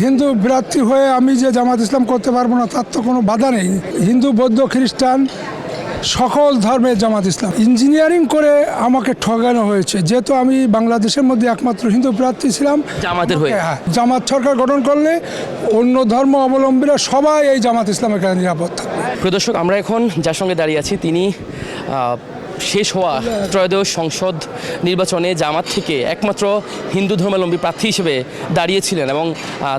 হিন্দু ভ্রাতৃ হয়ে আমি যে জামাত ইসলাম করতে পারবো না তার তো কোনো বাধা নেই। হিন্দু বৌদ্ধ খ্রিস্টান সকল ধর্মের জামাত ইসলাম। ইঞ্জিনিয়ারিং করে আমাকে ঠকানো হয়েছে, যেহেতু আমি বাংলাদেশের মধ্যে একমাত্র হিন্দু প্রার্থী ছিলাম। জামাতের হয়ে জামাত সরকার গঠন করলে অন্য ধর্ম অবলম্বীরা সবাই এই জামাত ইসলামের কাছে নিরাপদ থাকবে। প্রিয় দর্শক, আমরা এখন যার সঙ্গে দাঁড়িয়ে আছি তিনি শেষ হওয়া ত্রয়োদশ সংসদ নির্বাচনে জামাত থেকে একমাত্র হিন্দু ধর্মাবলম্বী প্রার্থী হিসেবে দাঁড়িয়েছিলেন এবং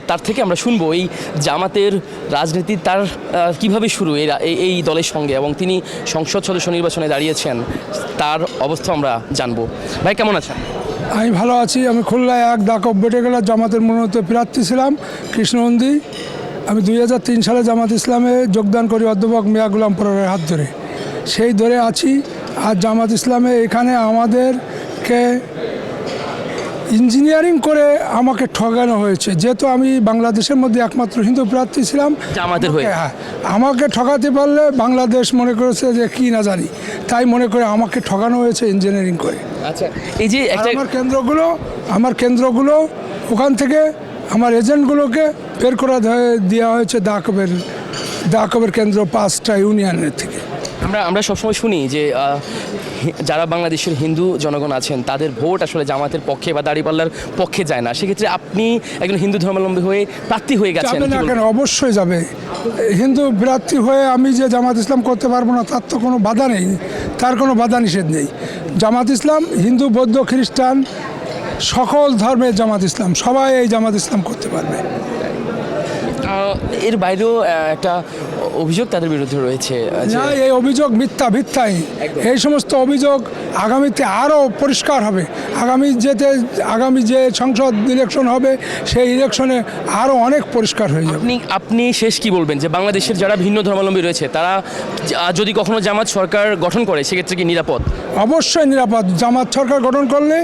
তার থেকে আমরা শুনবো এই জামাতের রাজনীতি তার কিভাবে শুরু এই দলের সঙ্গে, এবং তিনি সংসদ সদস্য নির্বাচনে দাঁড়িয়েছেন তার অবস্থা আমরা জানবো। ভাই কেমন আছেন? আমি ভালো আছি। আমি খুলনায় এক দাকব বেটেগেলা জামাতের মনোনীত প্রার্থী ছিলাম কৃষ্ণনন্দী। আমি 2003 সালে জামাত ইসলামে যোগদান করি অধ্যাপক মিয়া গোলাম পরের হাত ধরে, সেই ধরে আছি। আর জামাত ইসলামে এখানে আমাদেরকে ইঞ্জিনিয়ারিং করে আমাকে ঠকানো হয়েছে, যেহেতু আমি বাংলাদেশের মধ্যে একমাত্র হিন্দু প্রার্থী ছিলাম। জামাতের হয়ে আমাকে ঠকাতে পারলে বাংলাদেশ মনে করেছে যে কি না জানি, তাই মনে করে আমাকে ঠকানো হয়েছে ইঞ্জিনিয়ারিং করে। আচ্ছা, এই যে আমার কেন্দ্রগুলো ওখান থেকে আমার এজেন্টগুলোকে বের করে দেওয়া হয়েছে দাকবের কেন্দ্র 5টা ইউনিয়নের থেকে। আমরা সবসময় শুনি যে যারা বাংলাদেশের হিন্দু জনগণ আছেন তাদের ভোট আসলে জামাতের পক্ষে বা দাঁড়িপাল্লার পক্ষে যায় না। সেক্ষেত্রে আপনি একজন হিন্দু ধর্মাবলম্বী হয়ে প্রার্থী হয়ে গেছেন। অবশ্যই যাবে। হিন্দু প্রার্থী হয়ে আমি যে জামাত ইসলাম করতে পারবো না তার তো কোনো বাধা নেই, তার কোনো বাধা নিষেধ নেই। জামাত ইসলাম হিন্দু বৌদ্ধ খ্রিস্টান সকল ধর্মের জামাত ইসলাম, সবাই এই জামাত ইসলাম করতে পারবে। এর বাইরেও একটা অভিযোগ তাদের বিরুদ্ধে রয়েছে। এই অভিযোগ মিথ্যাই। এই সমস্ত অভিযোগ আগামীতে আরও পরিষ্কার হবে। আগামী যে সংসদ ইলেকশন হবে সেই ইলেকশনে আরও অনেক পরিষ্কার হয়ে যাবে। আপনি শেষ কি বলবেন যে বাংলাদেশের যারা ভিন্ন ধর্মাবলম্বী রয়েছে তারা যদি কখনো জামাত সরকার গঠন করে সেক্ষেত্রে কি নিরাপদ? অবশ্যই নিরাপদ। জামাত সরকার গঠন করলে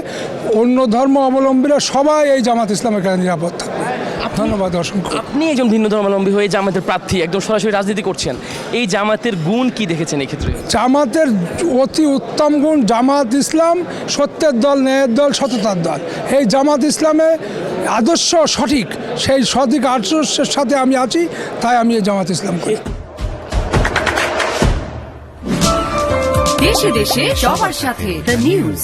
অন্য ধর্ম অবলম্বীরা সবাই এই জামাত ইসলামের কাছে নিরাপদ থাকবে। ধন্যবাদ অসংখ্য। আপনি একজন ভিন্ন ধর্মাবলম্বী হয়ে জামাতের প্রার্থী, একদম সরাসরি রাজনীতি করছেন, এই জামাতের গুণ কি দেখেছেন এই ক্ষেত্রে? জামাতের অতি উত্তম গুণ, জামাত ইসলাম সত্যের দল, ন্যায়ের দল, সততার দল। এই জামাত ইসলামে আদর্শ সঠিক, সেই সঠিক আদর্শের সাথে আমি আছি, তাই আমি এই জামাত ইসলাম করি। দেশে দেশে সবার সাথে দ্য নিউজ।